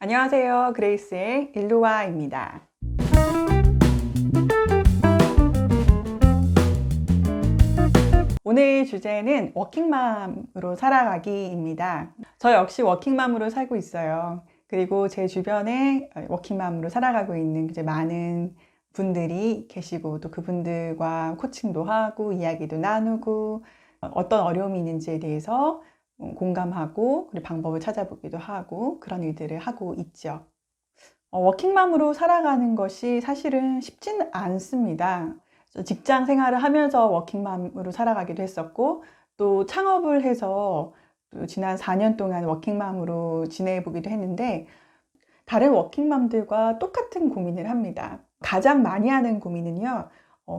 안녕하세요. 그레이스의 일루와입니다. 오늘 주제는 워킹맘으로 살아가기입니다. 저 역시 워킹맘으로 살고 있어요. 그리고 제 주변에 워킹맘으로 살아가고 있는 이제 많은 분들이 계시고, 또 그분들과 코칭도 하고 이야기도 나누고 어떤 어려움이 있는지에 대해서 공감하고 그리고 방법을 찾아보기도 하고 그런 일들을 하고 있죠. 워킹맘으로 살아가는 것이 사실은 쉽지는 않습니다. 직장 생활을 하면서 워킹맘으로 살아가기도 했었고, 또 창업을 해서 또 지난 4년 동안 워킹맘으로 지내보기도 했는데, 다른 워킹맘들과 똑같은 고민을 합니다. 가장 많이 하는 고민은요,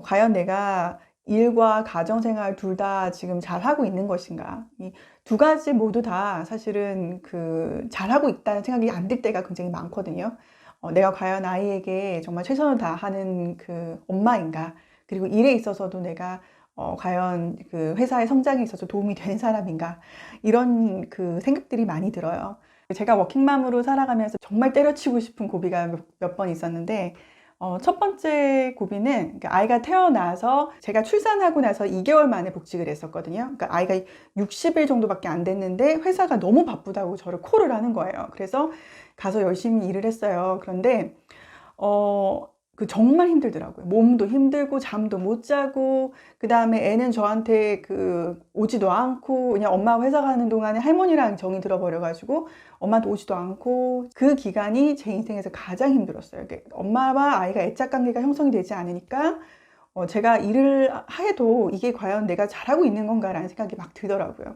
과연 내가 일과 가정생활 둘 다 지금 잘하고 있는 것인가? 이 두 가지 모두 다 사실은 잘하고 있다는 생각이 안 들 때가 굉장히 많거든요. 내가 과연 아이에게 정말 최선을 다하는 엄마인가? 그리고 일에 있어서도 내가 과연 회사의 성장에 있어서 도움이 되는 사람인가? 이런 생각들이 많이 들어요. 제가 워킹맘으로 살아가면서 정말 때려치고 싶은 고비가 몇 번 있었는데, 첫 번째 고비는 아이가 태어나서 제가 출산하고 나서 2개월 만에 복직을 했었거든요. 그러니까 아이가 60일 정도밖에 안 됐는데 회사가 너무 바쁘다고 저를 콜을 하는 거예요. 그래서 가서 열심히 일을 했어요. 그런데 정말 힘들더라고요. 몸도 힘들고 잠도 못 자고, 그 다음에 애는 저한테 오지도 않고, 그냥 엄마 회사 가는 동안에 할머니랑 정이 들어버려가지고 엄마한테 오지도 않고, 그 기간이 제 인생에서 가장 힘들었어요. 엄마와 아이가 애착 관계가 형성이 되지 않으니까 제가 일을 해도 이게 과연 내가 잘하고 있는 건가라는 생각이 막 들더라고요.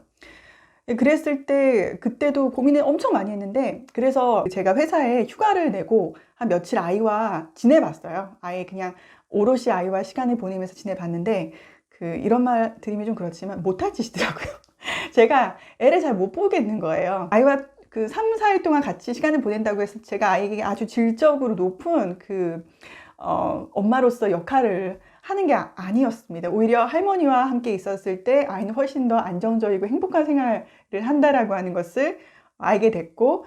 그랬을 때 그때도 고민을 엄청 많이 했는데, 그래서 제가 회사에 휴가를 내고 한 며칠 아이와 지내봤어요. 아예 그냥 오롯이 아이와 시간을 보내면서 지내봤는데, 이런 말 드리면 좀 그렇지만 못할 짓이더라고요. 제가 애를 잘 못 보겠는 거예요. 아이와 3, 4일 동안 같이 시간을 보낸다고 해서 제가 아이에게 아주 질적으로 높은 엄마로서 역할을 하는 게 아니었습니다. 오히려 할머니와 함께 있었을 때 아이는 훨씬 더 안정적이고 행복한 생활을 한다라고 하는 것을 알게 됐고,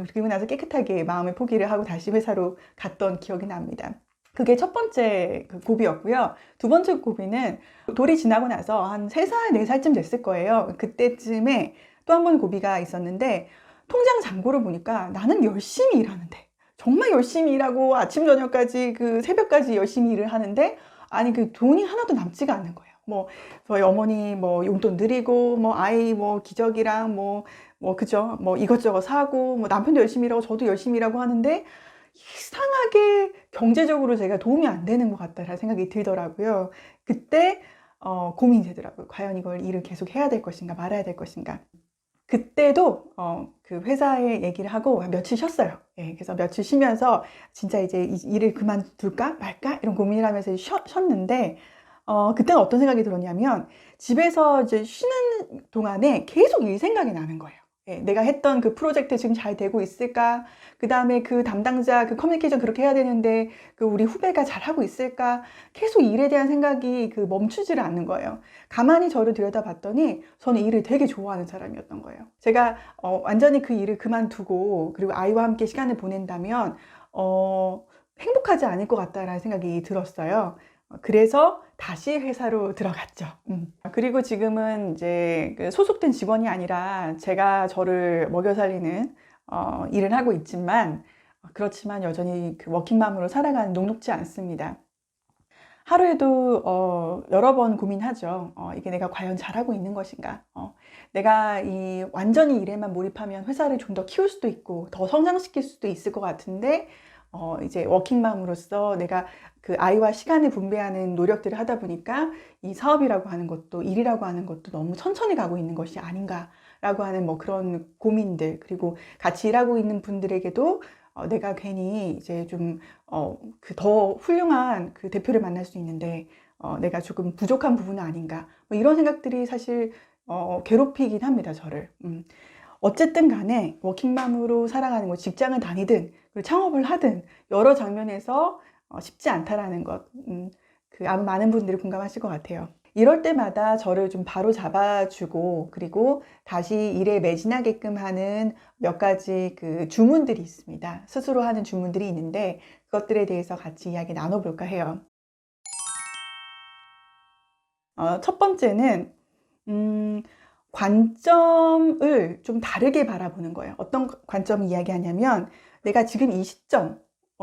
그리고 나서 깨끗하게 마음의 포기를 하고 다시 회사로 갔던 기억이 납니다. 그게 첫 번째 고비였고요. 두 번째 고비는 돌이 지나고 나서 한 3살, 4살쯤 됐을 거예요. 그때쯤에 또 한 번 고비가 있었는데, 통장 잔고를 보니까 나는 열심히 일하는데, 정말 열심히 일하고 아침 저녁까지 새벽까지 열심히 일을 하는데, 아니 돈이 하나도 남지가 않는 거예요. 저희 어머니 용돈 드리고 아이 기저귀랑 그죠, 이것저것 사고 남편도 열심히 일하고 저도 열심히 일하고 하는데, 이상하게 경제적으로 제가 도움이 안 되는 것 같다라는 생각이 들더라고요. 그때 고민이 되더라고요. 과연 이걸 일을 계속 해야 될 것인가 말아야 될 것인가. 그때도 회사에 얘기를 하고 며칠 쉬었어요. 예, 그래서 며칠 쉬면서 진짜 이제 일을 그만둘까 말까 이런 고민을 하면서 쉬었는데, 그때는 어떤 생각이 들었냐면, 집에서 이제 쉬는 동안에 계속 일 생각이 나는 거예요. 예, 내가 했던 프로젝트 지금 잘 되고 있을까? 그 다음에 담당자 커뮤니케이션 그렇게 해야 되는데 우리 후배가 잘하고 있을까? 계속 일에 대한 생각이 멈추지를 않는 거예요. 가만히 저를 들여다봤더니 저는 일을 되게 좋아하는 사람이었던 거예요. 제가 완전히 그 일을 그만두고 그리고 아이와 함께 시간을 보낸다면 행복하지 않을 것 같다라는 생각이 들었어요. 그래서 다시 회사로 들어갔죠. 그리고 지금은 이제 소속된 직원이 아니라 제가 저를 먹여 살리는 일을 하고 있지만, 그렇지만 여전히 워킹맘으로 살아가는 녹록지 않습니다. 하루에도 여러 번 고민하죠. 이게 내가 과연 잘하고 있는 것인가? 내가 완전히 일에만 몰입하면 회사를 좀 더 키울 수도 있고 더 성장시킬 수도 있을 것 같은데, 이제 워킹맘으로서 내가 아이와 시간을 분배하는 노력들을 하다 보니까 이 사업이라고 하는 것도, 일이라고 하는 것도 너무 천천히 가고 있는 것이 아닌가라고 하는 그런 고민들, 그리고 같이 일하고 있는 분들에게도 내가 괜히 이제 좀 더 훌륭한 대표를 만날 수 있는데 내가 조금 부족한 부분은 아닌가, 이런 생각들이 사실 괴롭히긴 합니다, 저를. 어쨌든 간에 워킹맘으로 살아가는 것, 직장을 다니든 그리고 창업을 하든 여러 장면에서 쉽지 않다라는 것, 아마 많은 분들이 공감하실 것 같아요. 이럴 때마다 저를 좀 바로 잡아주고 그리고 다시 일에 매진하게끔 하는 몇 가지 그 주문들이 있습니다. 스스로 하는 주문들이 있는데 그것들에 대해서 같이 이야기 나눠볼까 해요. 첫 번째는 관점을 좀 다르게 바라보는 거예요. 어떤 관점을 이야기하냐면 내가 지금 이 시점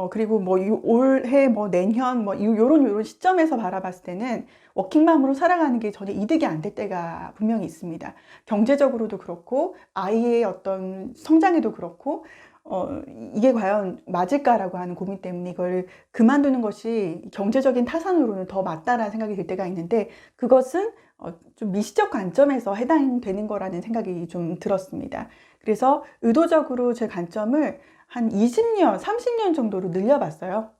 그리고 뭐 올해 뭐 내년 뭐 요런 시점에서 바라봤을 때는 워킹맘으로 살아가는 게 전혀 이득이 안 될 때가 분명히 있습니다. 경제적으로도 그렇고 아이의 어떤 성장에도 그렇고 이게 과연 맞을까라고 하는 고민 때문에 이걸 그만두는 것이 경제적인 타산으로는 더 맞다라는 생각이 들 때가 있는데 그것은 좀 미시적 관점에서 해당되는 거라는 생각이 좀 들었습니다. 그래서 의도적으로 제 관점을 한 20년, 30년 정도로 늘려봤어요.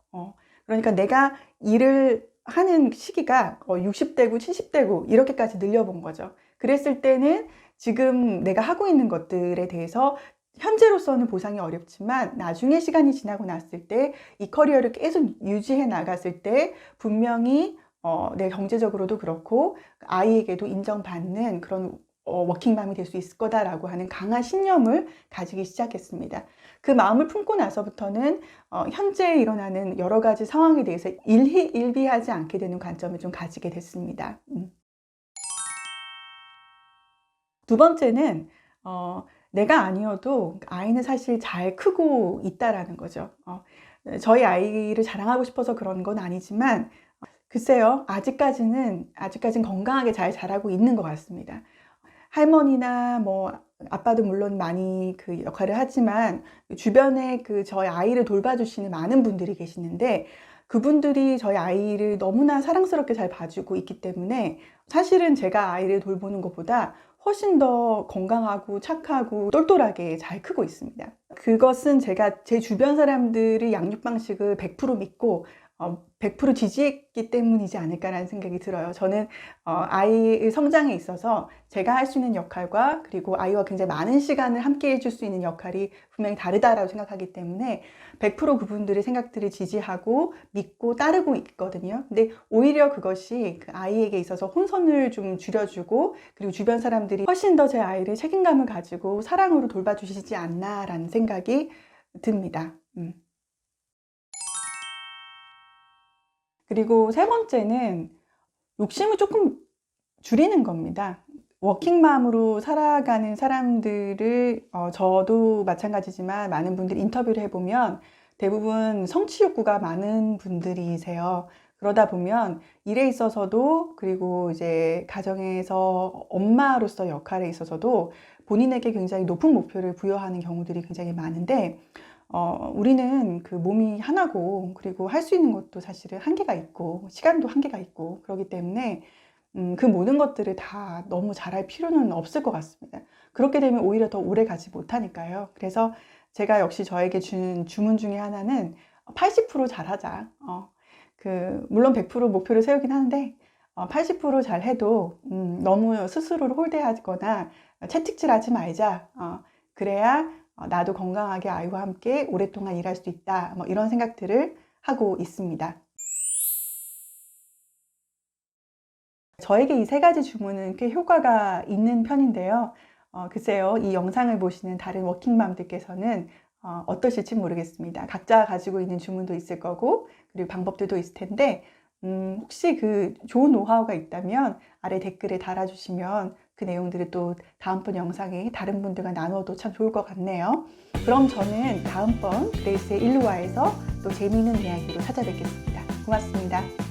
그러니까 내가 일을 하는 시기가 60대고 70대고 이렇게까지 늘려본 거죠. 그랬을 때는 지금 내가 하고 있는 것들에 대해서 현재로서는 보상이 어렵지만 나중에 시간이 지나고 났을 때 이 커리어를 계속 유지해 나갔을 때 분명히 내 경제적으로도 그렇고 아이에게도 인정받는 그런 워킹맘이 될 수 있을 거다라고 하는 강한 신념을 가지기 시작했습니다. 그 마음을 품고 나서부터는 현재 일어나는 여러 가지 상황에 대해서 일희일비하지 않게 되는 관점을 좀 가지게 됐습니다. 두 번째는 내가 아니어도 아이는 사실 잘 크고 있다라는 거죠. 저희 아이를 자랑하고 싶어서 그런 건 아니지만 글쎄요, 아직까지는 건강하게 잘 자라고 있는 것 같습니다. 할머니나 뭐 아빠도 물론 많이 그 역할을 하지만 주변에 그 저희 아이를 돌봐주시는 많은 분들이 계시는데 그분들이 저희 아이를 너무나 사랑스럽게 잘 봐주고 있기 때문에 사실은 제가 아이를 돌보는 것보다 훨씬 더 건강하고 착하고 똘똘하게 잘 크고 있습니다. 그것은 제가 제 주변 사람들의 양육 방식을 100% 믿고 100% 지지했기 때문이지 않을까라는 생각이 들어요. 저는 아이의 성장에 있어서 제가 할 수 있는 역할과 그리고 아이와 굉장히 많은 시간을 함께 해줄 수 있는 역할이 분명히 다르다라고 생각하기 때문에 100% 그분들의 생각들을 지지하고 믿고 따르고 있거든요. 근데 오히려 그것이 그 아이에게 있어서 혼선을 좀 줄여주고 그리고 주변 사람들이 훨씬 더 제 아이를 책임감을 가지고 사랑으로 돌봐주시지 않나라는 생각이 듭니다. 그리고 세 번째는 욕심을 조금 줄이는 겁니다. 워킹맘으로 살아가는 사람들을 저도 마찬가지지만 많은 분들이 인터뷰를 해보면 대부분 성취 욕구가 많은 분들이세요. 그러다 보면 일에 있어서도 그리고 이제 가정에서 엄마로서 역할에 있어서도 본인에게 굉장히 높은 목표를 부여하는 경우들이 굉장히 많은데 우리는 그 몸이 하나고 그리고 할 수 있는 것도 사실은 한계가 있고 시간도 한계가 있고 그렇기 때문에 그 모든 것들을 다 너무 잘할 필요는 없을 것 같습니다. 그렇게 되면 오히려 더 오래 가지 못하니까요. 그래서 제가 역시 저에게 주는 주문 중에 하나는 80% 잘하자. 물론 100% 목표를 세우긴 하는데 80% 잘해도 너무 스스로를 홀대하거나 채찍질하지 말자. 그래야 나도 건강하게 아이와 함께 오랫동안 일할 수 있다. 뭐 이런 생각들을 하고 있습니다. 저에게 이 세 가지 주문은 꽤 효과가 있는 편인데요. 글쎄요, 이 영상을 보시는 다른 워킹맘들께서는 어떠실지 모르겠습니다. 각자 가지고 있는 주문도 있을 거고, 그리고 방법들도 있을 텐데, 혹시 그 좋은 노하우가 있다면 아래 댓글에 달아주시면 그 내용들을 또 다음번 영상에 다른 분들과 나눠도 참 좋을 것 같네요. 그럼 저는 다음번 그레이스의 일루와에서 또 재미있는 이야기로 찾아뵙겠습니다. 고맙습니다.